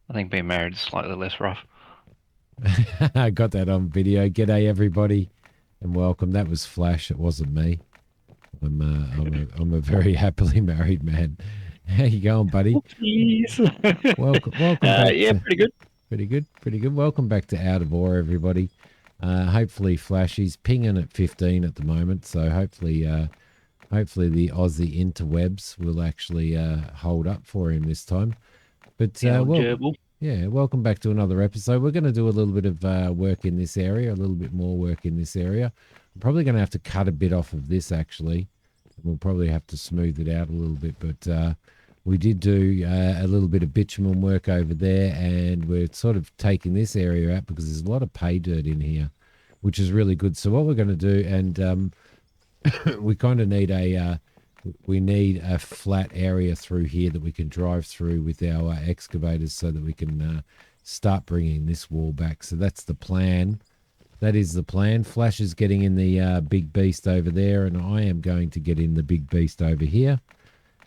I think being married is slightly less rough. I got that on video. G'day, everybody, and welcome. That was Flash. It wasn't me. I'm a very happily married man. How you going, buddy? Oopsies. Welcome back Yeah, to pretty good. pretty good. Welcome back to Out of War, everybody. Hopefully, Flashy's pinging at 15 at the moment, so hopefully the Aussie interwebs will actually hold up for him this time. But The old well, gerbil. yeah, welcome back to another episode. We're going to do a little bit of work in this area, a little bit more work in this area. I'm probably going to have to cut a bit off of this, actually. We'll probably have to smooth it out a little bit. But we did do a little bit of bitumen work over there, and we're sort of taking this area out because there's a lot of pay dirt in here, which is really good. So what we're going to do, and we kind of need a flat area through here that we can drive through with our excavators so that we can start bringing this wall back. So that's the plan. That is the plan. Flash is getting in the big beast over there, and I am going to get in the big beast over here.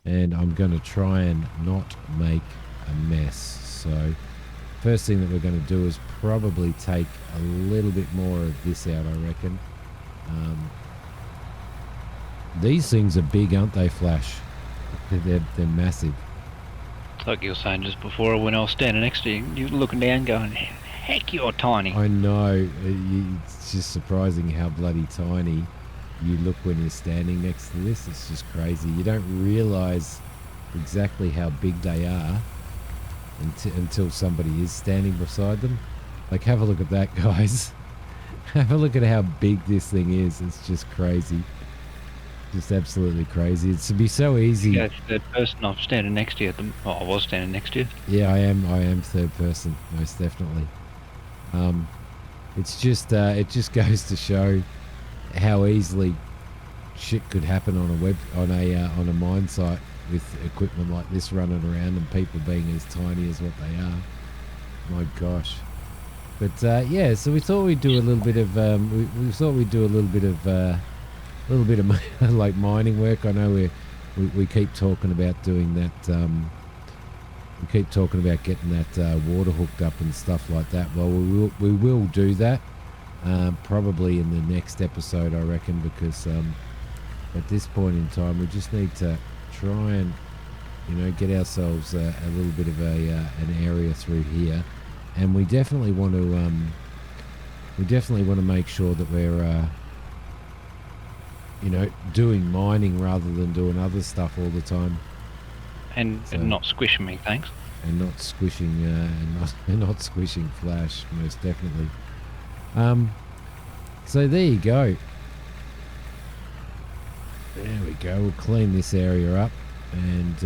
And I'm going to try and not make a mess. So first thing that we're going to do is probably take a little bit more of this out, I reckon. These things are big, aren't they, Flash? They're massive. Like you were saying just before, when I was standing next to you, you were looking down going, heck, you're tiny. I know. It's just surprising how bloody tiny you look when you're standing next to this. It's just crazy. You don't realise exactly how big they are until somebody is standing beside them. Like, have a look at that, guys. Have a look at how big this thing is. It's just crazy. Just absolutely crazy. It's to be so easy. Yeah, third person, I'm standing next to you. I was standing next to you. Yeah, I am third person, most definitely. It's just it just goes to show how easily shit could happen on a mine site with equipment like this running around and people being as tiny as what they are. My gosh. But yeah, so we thought we'd do a little bit of we thought we'd do a little bit of like mining work. I know we keep talking about doing that. We keep talking about getting that water hooked up and stuff like that. Well, we will do that probably in the next episode, I reckon, because at this point in time, we just need to try and get ourselves a little bit of an area through here, and we definitely want to make sure that we're doing mining rather than doing other stuff all the time. And not squishing me, thanks. And not squishing, not squishing Flash, most definitely. So there you go. There we go. We'll clean this area up, and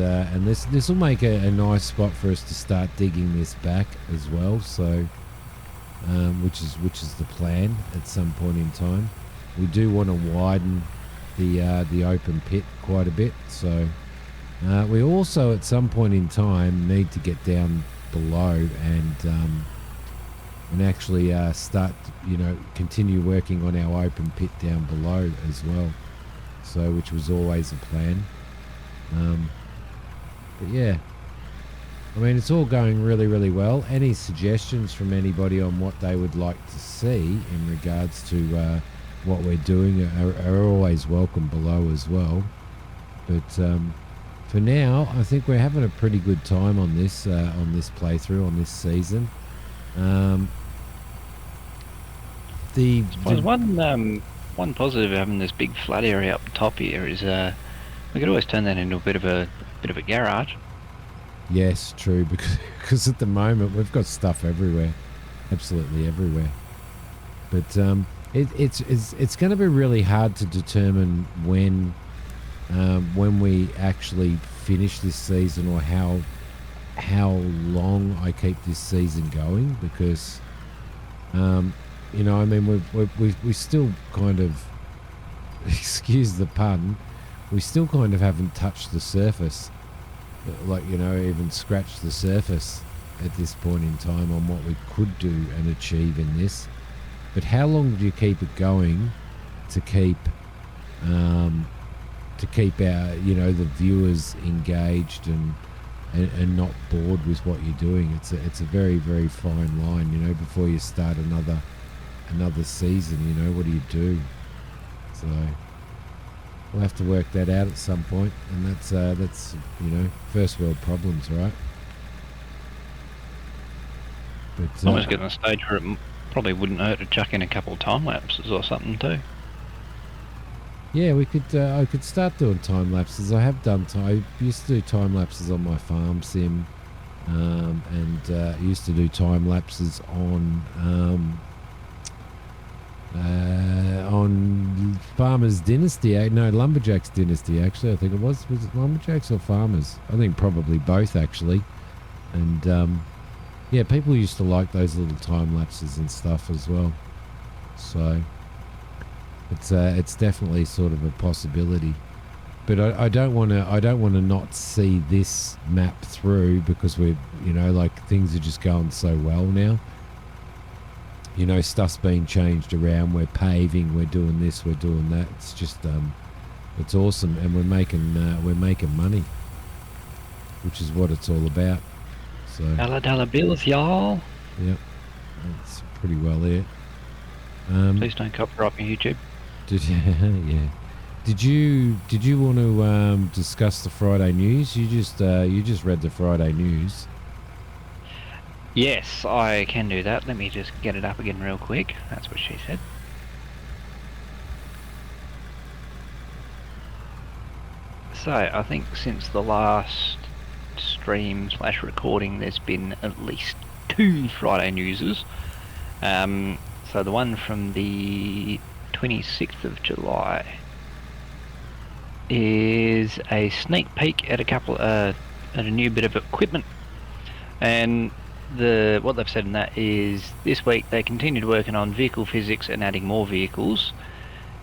this will make a nice spot for us to start digging this back as well. So, which is the plan at some point in time. We do want to widen the open pit quite a bit, so we also at some point in time need to get down below and actually start continue working on our open pit down below as well, so which was always a plan. But yeah, I mean, it's all going really, really well. Any suggestions from anybody on what they would like to see in regards to what we're doing are always welcome below as well. But for now, I think we're having a pretty good time on this playthrough, on this season. There's one positive of having this big flat area up the top here is we could always turn that into a bit of a garage. Yes, true, because at the moment we've got stuff everywhere, absolutely everywhere. But it's going to be really hard to determine when we actually finish this season, or how long I keep this season going, because I mean, we still kind of, excuse the pun, we still kind of haven't touched the surface, like, even scratched the surface at this point in time on what we could do and achieve in this. But how long do you keep it going to keep our the viewers engaged and not bored with what you're doing. It's a very, very fine line, you know, before you start another season, you know, what do you do? So we'll have to work that out at some point, and that's you know, first world problems, right? But Almost getting to a stage where it probably wouldn't hurt to chuck in a couple of time lapses or something too. yeah, we could. I could start doing time lapses. I have done. I used to do time lapses on my farm sim, and I used to do time lapses on Farmers Dynasty. No, Lumberjacks Dynasty. Actually, I think it was. Was it Lumberjacks or Farmers? I think probably both actually. And yeah, people used to like those little time lapses and stuff as well. So it's definitely sort of a possibility. But I don't want to. I don't want to not see this map through because we're, you know, like things are just going so well now. You know, stuff's being changed around. We're paving. We're doing this. We're doing that. It's just it's awesome, and we're making money, which is what it's all about. So Dollar bills, y'all. yep, that's pretty well it. Please don't copyright me, YouTube. Yeah. Did you want to discuss the Friday news? You just read the Friday news. Yes, I can do that. Let me just get it up again real quick. That's what she said. So, I think since the last stream/recording, there's been at least 2 Friday newses. So the one from the 26th of July is a sneak peek at at a new bit of equipment, and what they've said in that is this week they continued working on vehicle physics and adding more vehicles.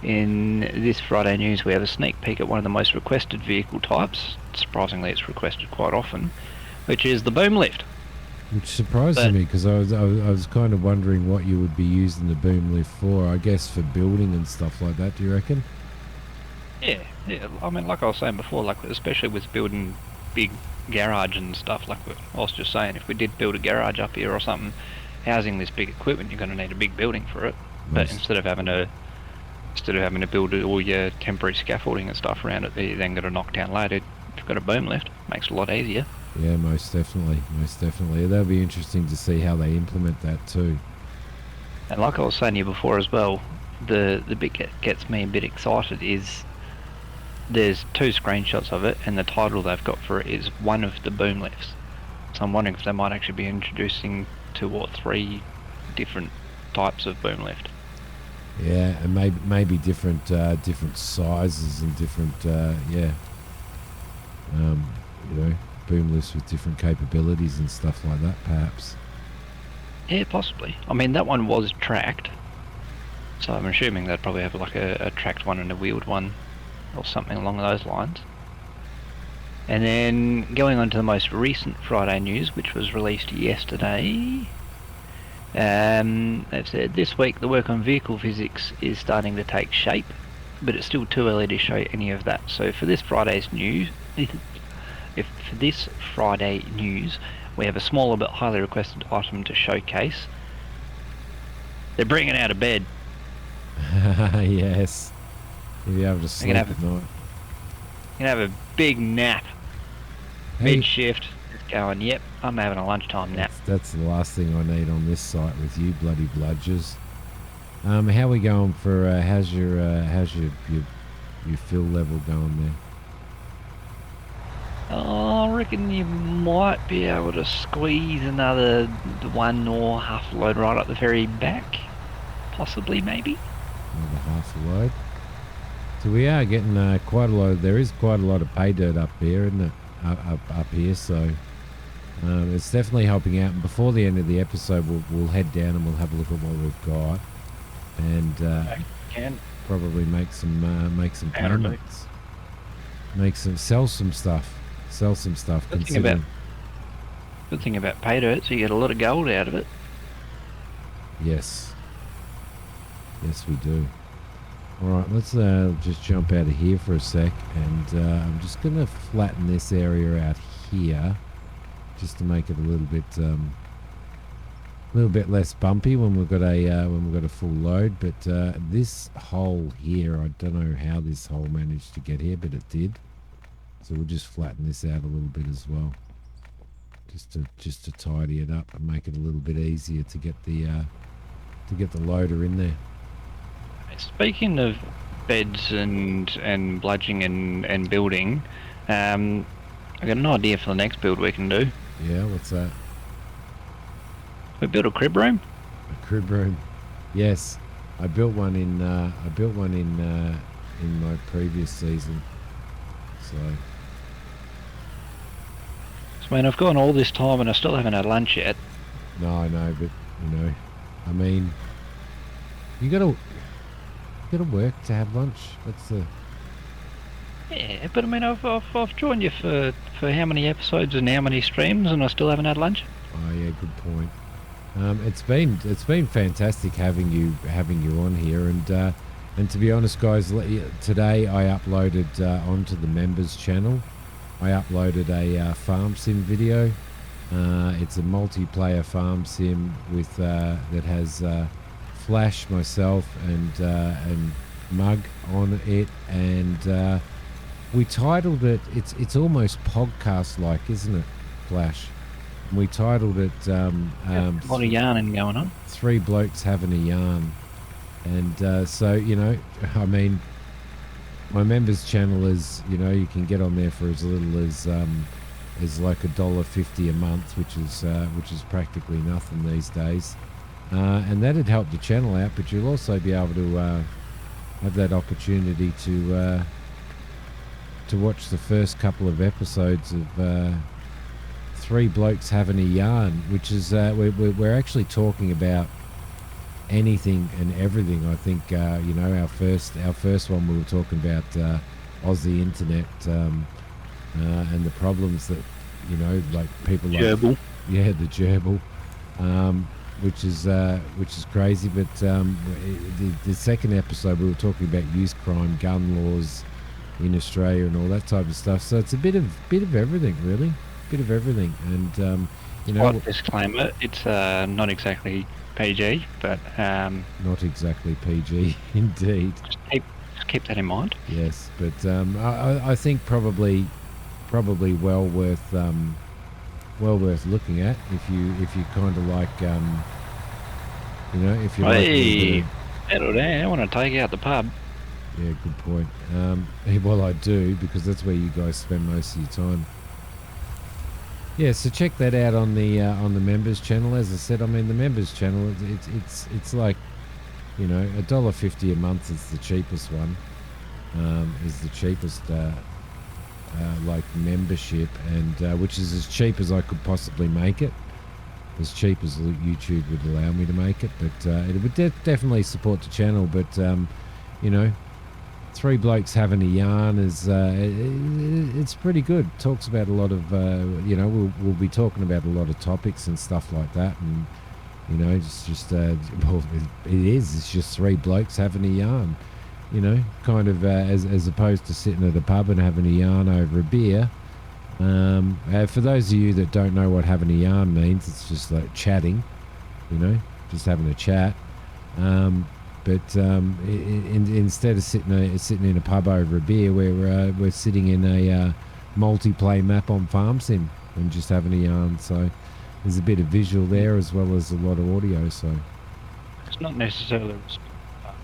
In this Friday news, we have a sneak peek at one of the most requested vehicle types. Surprisingly, it's requested quite often, which is the boom lift. Which surprised me because I was kind of wondering what you would be using the boom lift for. I guess for building and stuff like that. Do you reckon? Yeah. I mean, like I was saying before, like especially with building big garage and stuff. Like I was just saying, if we did build a garage up here or something, housing this big equipment, you're going to need a big building for it. But instead of having to build all your temporary scaffolding and stuff around it, you then got to knock down later. If you've got a boom lift, makes it a lot easier. Yeah, most definitely. That'll be interesting to see how they implement that too. And like I was saying to you before as well, the bit that gets me a bit excited is there's 2 screenshots of it, and the title they've got for it is one of the boom lifts. So I'm wondering if they might actually be introducing 2 or 3 different types of boom lift. Yeah, and maybe different sizes and different you know, boom lifts with different capabilities and stuff like that, perhaps. Yeah, possibly. I mean, that one was tracked, so I'm assuming they'd probably have like a tracked one and a wheeled one, or something along those lines. And then going on to the most recent Friday news, which was released yesterday. They've said this week the work on vehicle physics is starting to take shape, but it's still too early to show any of that. So for this Friday's news, for this Friday news, we have a smaller but highly requested item to showcase. They're bringing out a bed. Yes. You'll be able to sleep at night. You can have a big nap. Mid shift. Just going, yep, I'm having a lunchtime nap. That's the last thing I need on this site with you bloody bludgers. How are we going for how's your fill level going there? Oh, I reckon you might be able to squeeze another 1 or half a load right up the very back. Possibly, maybe. Another half a load. So we are getting quite a lot. There is quite a lot of pay dirt up here, isn't it? Up here, so it's definitely helping out. And before the end of the episode, we'll head down and we'll have a look at what we've got, and probably make some payments, sell some stuff. Good thing about pay dirt, so you get a lot of gold out of it. Yes, we do. All right, let's just jump out of here for a sec, and I'm just going to flatten this area out here just to make it a little bit less bumpy when we've got a full load. But this hole here, I don't know how this hole managed to get here, but it did. So we'll just flatten this out a little bit as well, just to tidy it up and make it a little bit easier to get the loader in there. Speaking of beds and bludging and building, I got an idea for the next build we can do. Yeah, what's that? We built a crib room. A crib room. Yes, I built one in my previous season. So I mean, I've gone all this time and I still haven't had lunch yet. no, I know, but I mean, you gotta work to have lunch. That's the Yeah, but I mean, I've joined you for how many episodes and how many streams, and I still haven't had lunch. Oh yeah, good point. It's been fantastic having you on here, and to be honest, guys, today I uploaded onto the members channel. I uploaded a farm sim video. It's a multiplayer farm sim with that has Flash, myself, and Mug on it, and we titled it. It's almost podcast like, isn't it, Flash? We titled it A lot of yarning going on. 3 Blokes Having a Yarn. And so, I mean, my members channel is, you can get on there for as little as like $1.50 a month, which is practically nothing these days. And that'd help the channel out, but you'll also be able to have that opportunity to watch the first couple of episodes of 3 Blokes Having a Yarn, which is we're actually talking about anything and everything. I think our first one we were talking about Aussie internet and the problems that like people Gerbil. like the gerbil, which is crazy. But the second episode we were talking about youth crime, gun laws in Australia, and all that type of stuff. So it's a bit of everything, really. Bit of everything. And Slight disclaimer: it's not exactly PG, but not exactly PG indeed. Just keep that in mind. Yes, but I think probably well worth looking at if you kind of like if you like. Settle down. I want to take you out the pub. Yeah, good point. Well, I do, because that's where you guys spend most of your time. Yeah, so check that out on the members channel. As I said, I mean, the members channel, it's like, $1.50 a month is the cheapest one. Is the cheapest like membership, and which is as cheap as I could possibly make it, as cheap as YouTube would allow me to make it. But it would definitely support the channel. But 3 Blokes Having a Yarn is it's pretty good. Talks about a lot of we'll be talking about a lot of topics and stuff like that, and it's just it's just 3 blokes having a yarn, kind of as opposed to sitting at a pub and having a yarn over a beer. For those of you that don't know what having a yarn means, it's just like chatting, just having a chat. But instead of sitting in a pub over a beer, we're sitting in a multiplayer map on Farm Sim and just having a yarn. So there's a bit of visual there as well as a lot of audio. So it's not necessarily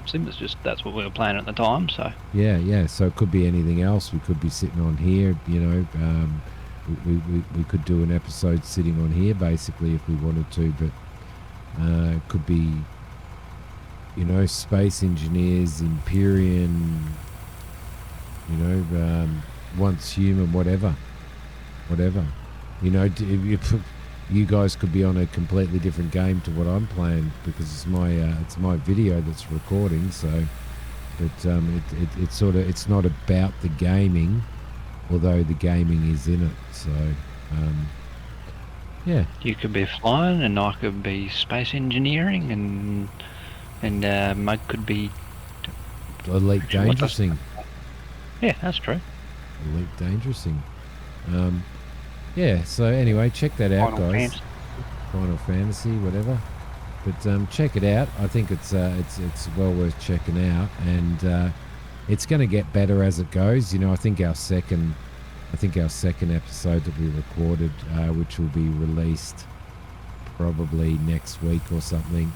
sim. It's just that's what we were playing at the time. So yeah. So it could be anything else. We could be sitting on here. We could do an episode sitting on here basically if we wanted to. But it could be. Space engineers, Empyrean, once human, whatever. You guys could be on a completely different game to what I'm playing, because it's my video that's recording. So, but it's not about the gaming, although the gaming is in it. So, yeah. You could be flying, and I could be space engineering, and Mug could be elite dangerousing. Yeah, that's true. Elite dangerousing. yeah, so anyway, check that out, Final guys. Fantasy. Final Fantasy, whatever. But check it out. I think it's well worth checking out, and it's going to get better as it goes. You know, I think our second episode that we recorded, which will be released probably next week or something,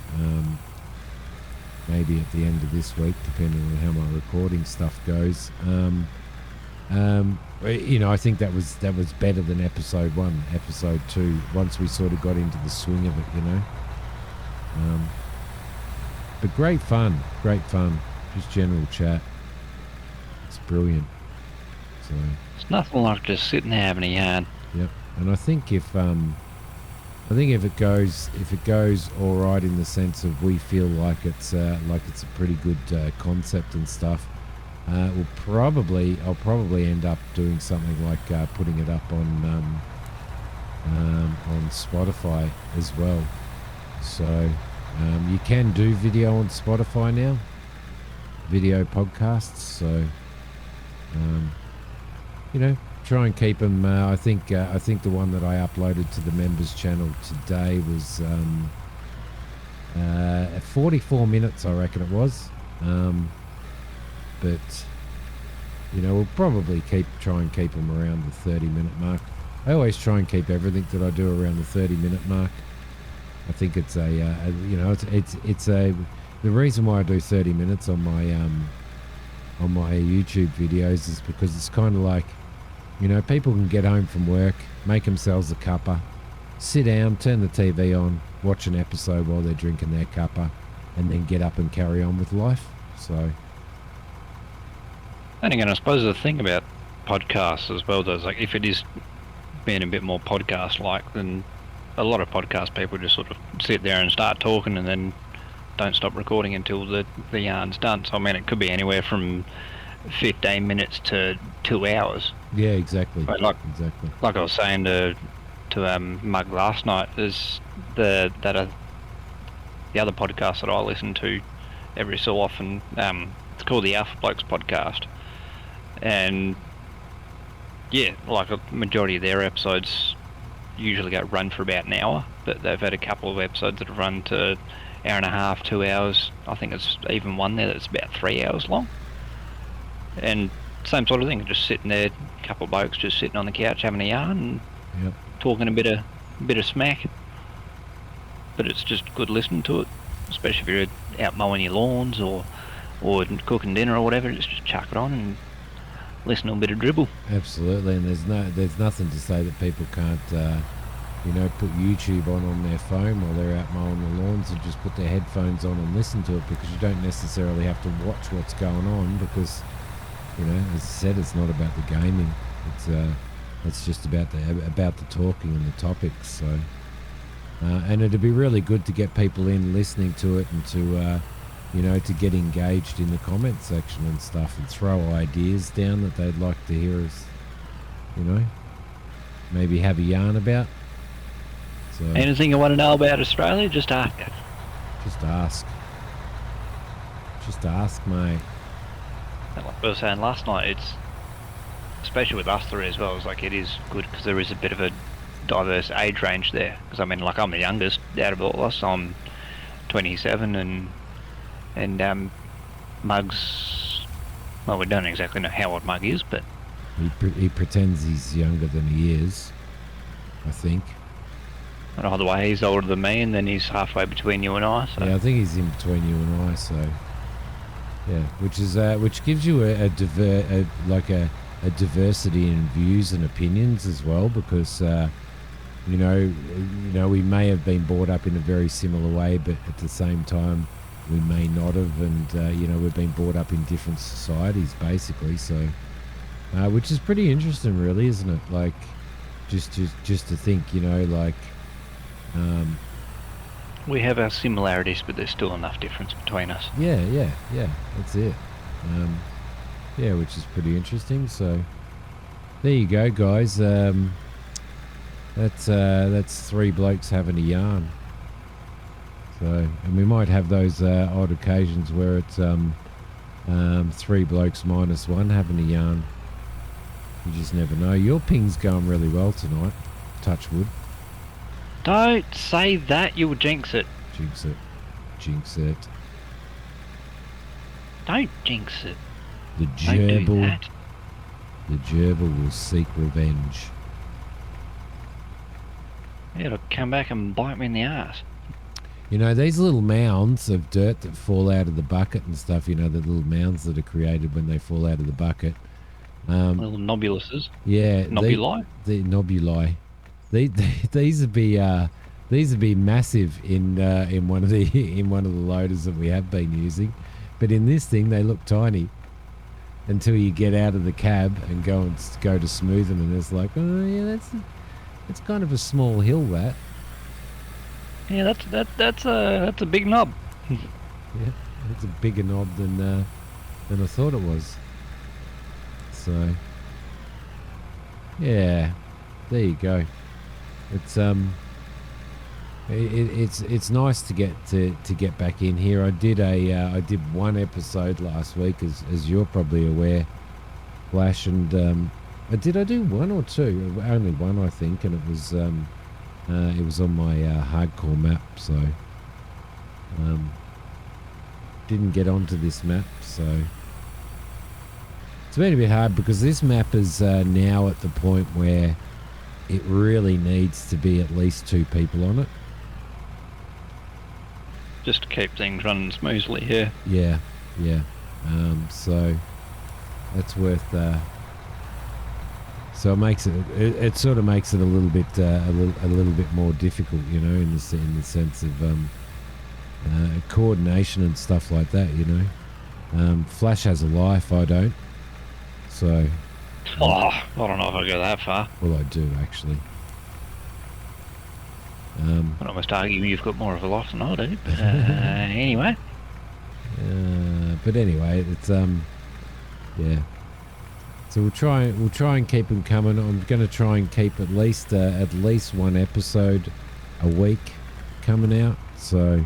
maybe at the end of this week, depending on how my recording stuff goes. You know, I think that was better than episode 1, episode 2. Once we sort of got into the swing of it, you know. But great fun, just general chat. It's brilliant. So It's nothing like just sitting there having a yarn. yep, and I think if it goes all right in the sense of we feel like it's a pretty good concept and stuff, I'll probably end up doing something like putting it up on Spotify as well. So you can do video on Spotify now, video podcasts. So you know, try and keep them. I think the one that I uploaded to the members channel today was 44 minutes, I reckon it was. But you know, we'll probably try and keep them around the 30-minute mark. I always try and keep everything that I do around the 30-minute mark. I think it's the reason why I do 30 minutes on my YouTube videos is because it's kind of like, you know, people can get home from work, make themselves a cuppa, sit down, turn the TV on, watch an episode while they're drinking their cuppa, and then get up and carry on with life. So, And again, I suppose the thing about podcasts as well, though, is like if it is being a bit more podcast-like, then a lot of podcast people just sort of sit there and start talking and then don't stop recording until the yarn's done. So I mean, it could be anywhere from 15 minutes to 2 hours. yeah, exactly. But like I was saying to Mug last night, is the other podcast that I listen to every so often. It's called the Alpha Blokes podcast, and yeah, like a majority of their episodes usually run for about an hour, but they've had a couple of episodes that have run to hour and a half, 2 hours. I think it's even one there that's about 3 hours long. And same sort of thing, just sitting there, a couple of blokes just sitting on the couch having a yarn and Yep. talking a bit of smack. But it's just good listening to it, especially if you're out mowing your lawns or cooking dinner or whatever. Just chuck it on and listen to a bit of dribble. Absolutely, and there's nothing to say that people can't, you know, put YouTube on their phone while they're out mowing the lawns and just put their headphones on and listen to it, because you don't necessarily have to watch what's going on, because, you know, as I said, it's not about the gaming. It's just about the talking and the topics. So, and it'd be really good to get people in listening to it and to, you know, to get engaged in the comment section and stuff and throw ideas down that they'd like to hear us, you know, maybe have a yarn about. So Anything you want to know about Australia, just ask. just ask. Just ask, mate. And like I was saying last night, it's, especially with us three as well, it's like it is good because there is a bit of a diverse age range there. Because I mean, like I'm the youngest out of all of us. I'm 27, and Mug's, well, we don't exactly know how old Mug is, but He pretends he's younger than he is, I think. either way, he's older than me, and then he's halfway between you and I. So Yeah, I think he's in between you and I. So yeah, which gives you a diversity in views and opinions as well, because you know we may have been brought up in a very similar way, but at the same time we may not have, and you know, we've been brought up in different societies basically. So which is pretty interesting, really, isn't it? Like just to think, you know, like we have our similarities, but there's still enough difference between us. yeah, that's it. Yeah, which is pretty interesting. So there you go, guys. That's three blokes having a yarn. So, and we might have those odd occasions where it's three blokes minus one having a yarn. You just never know. Your ping's going really well tonight. Touch wood. Don't say that, you'll jinx it. Jinx it. Jinx it. Don't jinx it. The Don't do gerbil. that. The gerbil will seek revenge. It'll come back and bite me in the ass. You know, these little mounds of dirt that fall out of the bucket and stuff, you know, the little mounds that are created when they fall out of the bucket. Little Knobbybuluses. Yeah. Knobbuli? The Knobbuli. These would be massive in one of the loaders that we have been using. But in this thing, they look tiny until you get out of the cab and go to smooth them, and it's like, oh yeah, that's kind of a small hill, that. Yeah, that's a big knob. Yeah, it's a bigger knob than I thought it was. So yeah, there you go. It's nice to get back in here. I did one episode last week, as you're probably aware, Flash, and I do one or two, only one I think, and it was on my hardcore map, so didn't get onto this map, so it's been a bit hard because this map is now at the point where it really needs to be at least 2 people on it. Just to keep things running smoothly here. Yeah. So that's worth. So it makes it sort of makes it a little bit more difficult, you know, in the sense of coordination and stuff like that, you know. Flash has a life, I don't. So. I don't know if I go that far. Well, I do actually. I'd almost argue you've got more of a life than I do, but anyway. But anyway, it's yeah. So we'll try and keep them coming. I'm going to try and keep at least one episode a week coming out. So,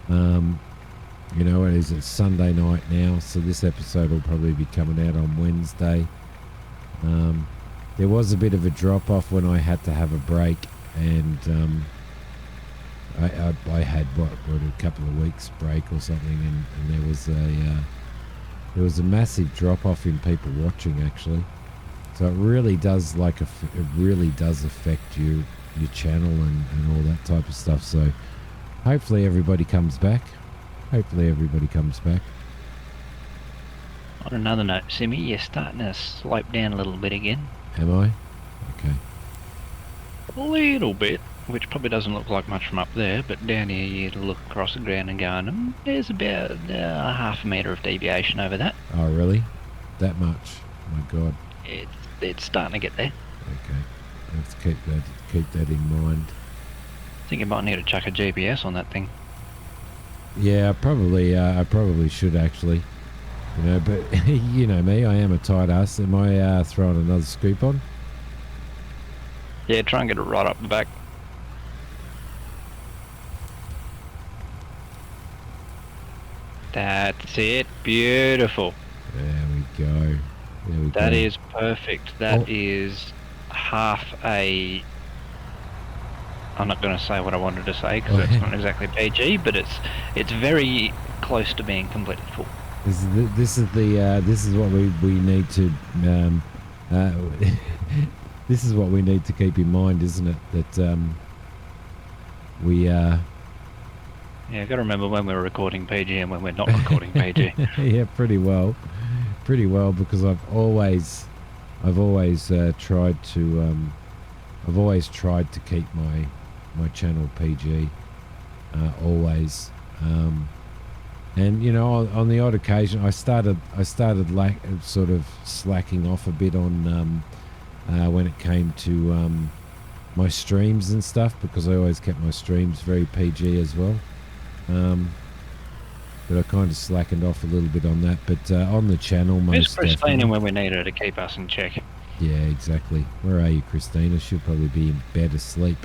you know, it is a Sunday night now, so this episode will probably be coming out on Wednesday. There was a bit of a drop off when I had to have a break, and I had what a couple of weeks break or something, and there was a massive drop off in people watching, actually. So it really does affect your channel and all that type of stuff. So hopefully everybody comes back. On another note, Simi, you're starting to slope down a little bit again. Am I? Okay. A little bit, which probably doesn't look like much from up there, but down here you look across the ground and going, there's about half a metre of deviation over that. Oh, really? That much? Oh, my God. It's starting to get there. Okay. I have to keep that in mind. I think you might need to chuck a GPS on that thing. Yeah, I probably should, actually. You know, but you know me, I am a tight ass. Am I throwing another scoop on? Yeah, try and get it right up the back. That's it. Beautiful. There we go. That is perfect. That is half a... I'm not going to say what I wanted to say because it's not exactly PG, but it's very close to being completely full. This is what we need to this is what we need to keep in mind, isn't it? That we yeah, got to remember when we're recording PG and when we're not recording PG. Yeah, pretty well, because I've always tried to keep my channel PG, always. And you know, on the odd occasion, I started sort of slacking off a bit on when it came to my streams and stuff, because I always kept my streams very PG as well. But I kind of slackened off a little bit on that. But on the channel, Where's Christina when we need her to keep us in check? Yeah, exactly. Where are you, Christina? She'll probably be in bed asleep.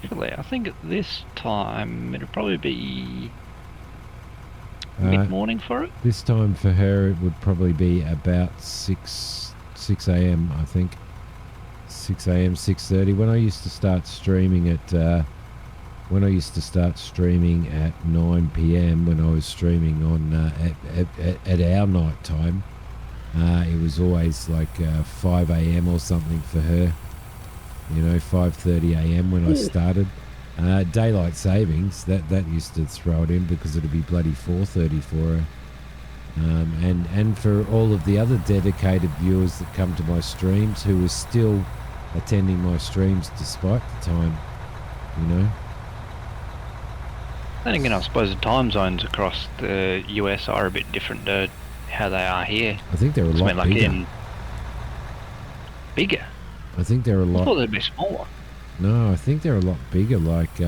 Actually, I think at this time it'll probably be... mid-morning for it? This time for her, it would probably be about 6 a.m. I think. 6 a.m. 6:30. When I used to start streaming at 9 p.m. when I was streaming on at our night time, it was always like 5 a.m. or something for her. 5:30 a.m. when I started. Daylight savings, that used to throw it in because it'd be bloody 4:30 for her. And for all of the other dedicated viewers that come to my streams who are still attending my streams despite the time, Then again, I suppose the time zones across the US are a bit different to how they are here. I think they're a lot bigger. Bigger? I think they're a lot... I thought they'd be smaller. No, I think they're a lot bigger, like...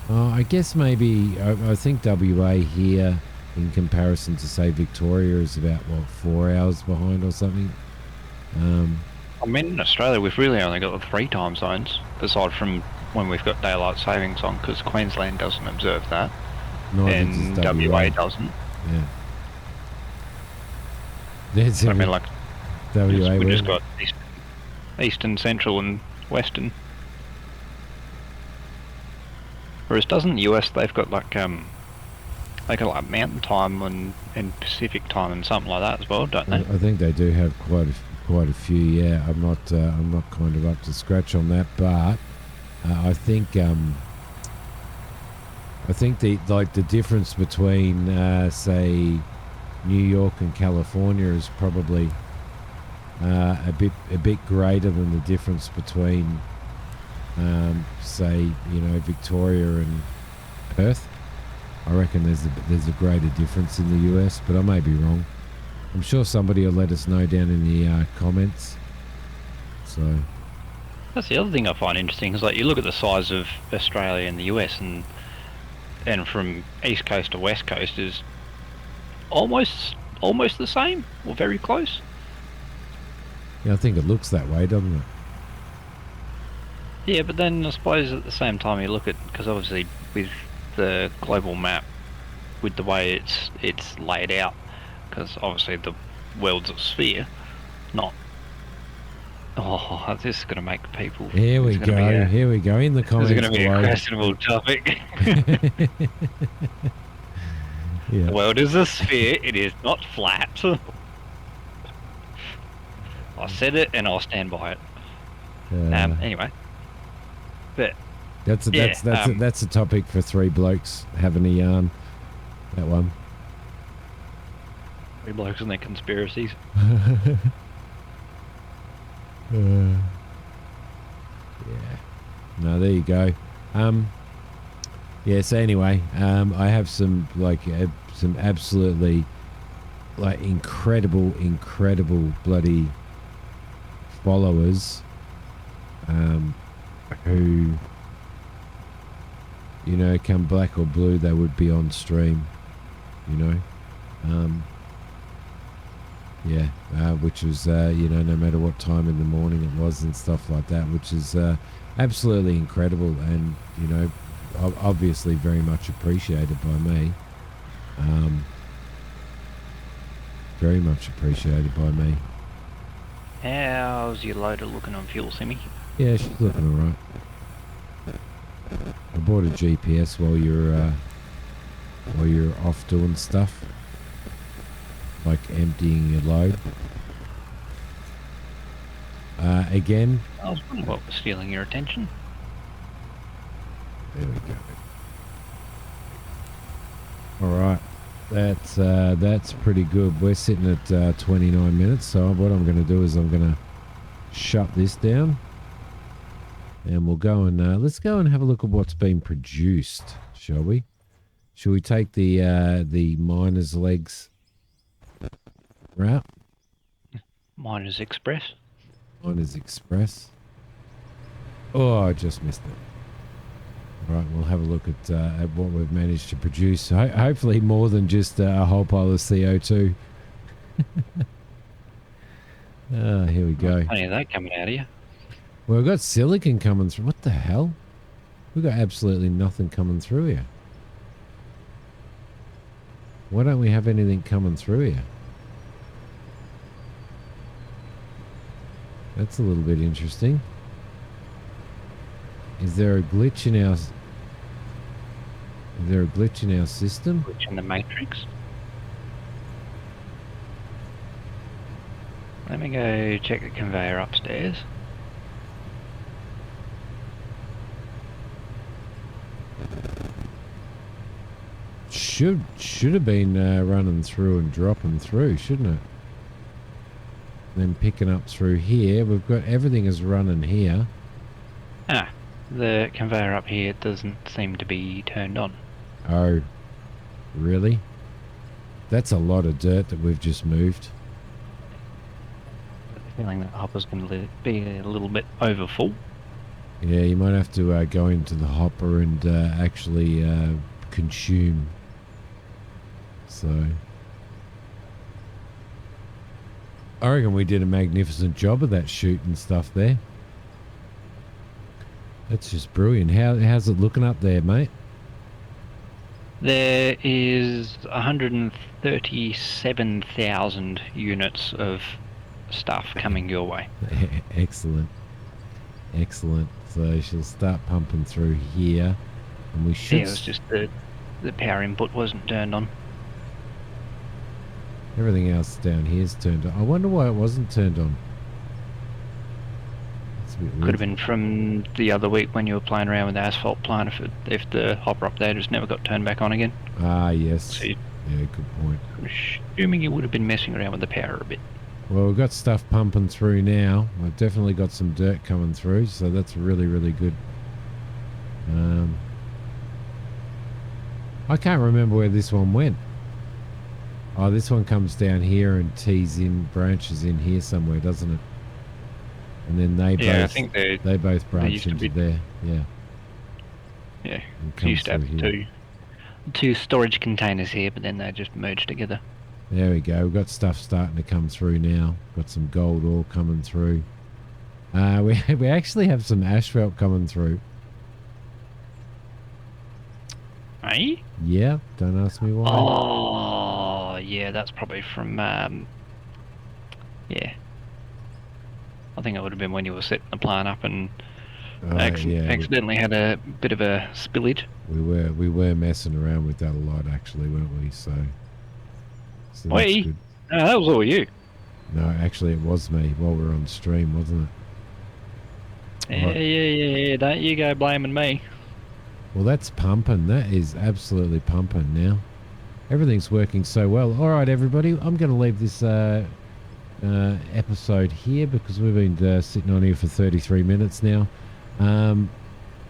I guess maybe... I think WA here, in comparison to, say, Victoria, is about, 4 hours behind or something. I mean, in Australia, we've really only got the 3 time zones, aside from when we've got daylight savings on, because Queensland doesn't observe that. And WA doesn't. Yeah. That's I mean, like, WA, we just got Eastern, Central, and Western. Whereas doesn't the US, they've got like they got like Mountain Time and Pacific Time and something like that as well, don't they? I think they do have quite a few. Yeah, I'm not kind of up to scratch on that, but I think the difference between say New York and California is probably a bit greater than the difference between say Victoria and Perth. I reckon there's a greater difference in the US, but I may be wrong. I'm sure somebody will let us know down in the comments. So that's the other thing I find interesting is like you look at the size of Australia and the US, and from east coast to west coast is almost the same or very close. Yeah, I think it looks that way, doesn't it? Yeah, but then I suppose at the same time you look at, because obviously with the global map, with the way it's laid out, because obviously the world's a sphere, not... Oh, this is going to make people... Here we go, in the comments. This is going to be a questionable topic. Yeah. The world is a sphere, it is not flat. I said it and I'll stand by it. Anyway. But that's a topic for 3 blokes having a yarn. That one. 3 blokes and their conspiracies. Yeah. No, there you go. Yeah. So anyway, I have some some absolutely incredible bloody followers, who come black or blue, they would be on stream. Which was no matter what time in the morning it was and stuff like that, which is absolutely incredible, and obviously very much appreciated by me. Very much appreciated by me. How's your loader looking on fuel, Simi? Yeah, she's looking alright. I bought a GPS while you're off doing stuff, like emptying your load. Again, I was wondering what was stealing your attention. There we go. Alright. That's pretty good. We're sitting at 29 minutes, so what I'm going to do is I'm going to shut this down, and we'll go and let's go and have a look at what's been produced, shall we? Shall we take the miner's legs route? Miners Express. Miners Express. Oh, I just missed it. Right, we'll have a look at what we've managed to produce. Hopefully more than just a whole pile of CO2. Here we go. Plenty of that coming out of you. Well, we've got silicon coming through. What the hell? We've got absolutely nothing coming through here. Why don't we have anything coming through here? That's a little bit interesting. Is there a glitch in our... Is there a glitch in our system? Glitch in the matrix. Let me go check the conveyor upstairs. Should have been running through and dropping through, shouldn't it? Then picking up through here. We've got everything is running here. Ah, the conveyor up here doesn't seem to be turned on. Oh, really? That's a lot of dirt that we've just moved. I have a feeling that hopper's going to be a little bit over full. Yeah, you might have to go into the hopper and actually consume. So, I reckon we did a magnificent job of that chute and stuff there. That's just brilliant. How's it looking up there, mate? There is 137,000 units of stuff coming your way. Excellent. Excellent. So she'll start pumping through here. And we should... Yeah, it was just the power input wasn't turned on. Everything else down here is turned on. I wonder why it wasn't turned on. That's a bit weird. Could have been from the other week when you were playing around with the asphalt plant, if the hopper up there just never got turned back on again. Ah, yes. So Yeah, good point. I'm assuming you would have been messing around with the power a bit. Well, we've got stuff pumping through now. We've definitely got some dirt coming through, so that's really, really good. I can't remember where this one went. Oh, this one comes down here and branches in here somewhere, doesn't it? And then they Yeah, both, I think they both branch into there. Yeah. Yeah, And so you used to comes have through here. two storage containers here, but then they just merged together. There we go. We've got stuff starting to come through now. Got some gold ore coming through. We actually have some asphalt coming through. Hey? Yeah, don't ask me why. Oh, yeah, that's probably from, yeah. I think it would have been when you were setting the plant up and accidentally had a bit of a spillage. We were messing around with that a lot, actually, weren't we? So that's good. No, that was all you. No, actually, it was me while we were on stream, wasn't it? Yeah. Don't you go blaming me. Well, that's pumping. That is absolutely pumping now. Everything's working so well. All right, everybody, I'm going to leave this episode here because we've been sitting on here for 33 minutes now.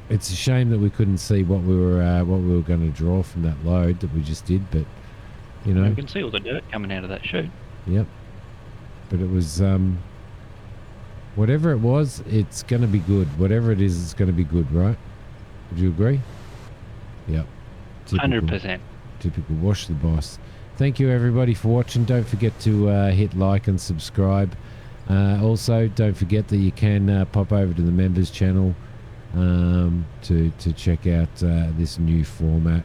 It's a shame that we couldn't see what we were going to draw from that load that we just did, but you know, You can see all the dirt coming out of that chute. Yep. But it was whatever it was, it's going to be good. Whatever it is, it's going to be good, right? Would you agree? Yep. 100%. Typical. Wash the boss. Thank you, everybody, for watching. Don't forget to hit like and subscribe. Also, don't forget that you can pop over to the members channel to check out this new format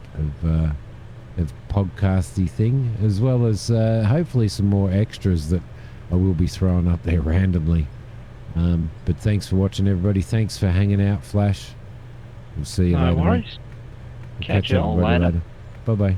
of podcasty thing, as well as hopefully some more extras that I will be throwing up there randomly. But thanks for watching, everybody. Thanks for hanging out, Flash. We'll see you later. No worries. We'll Catch you all later. Bye-bye.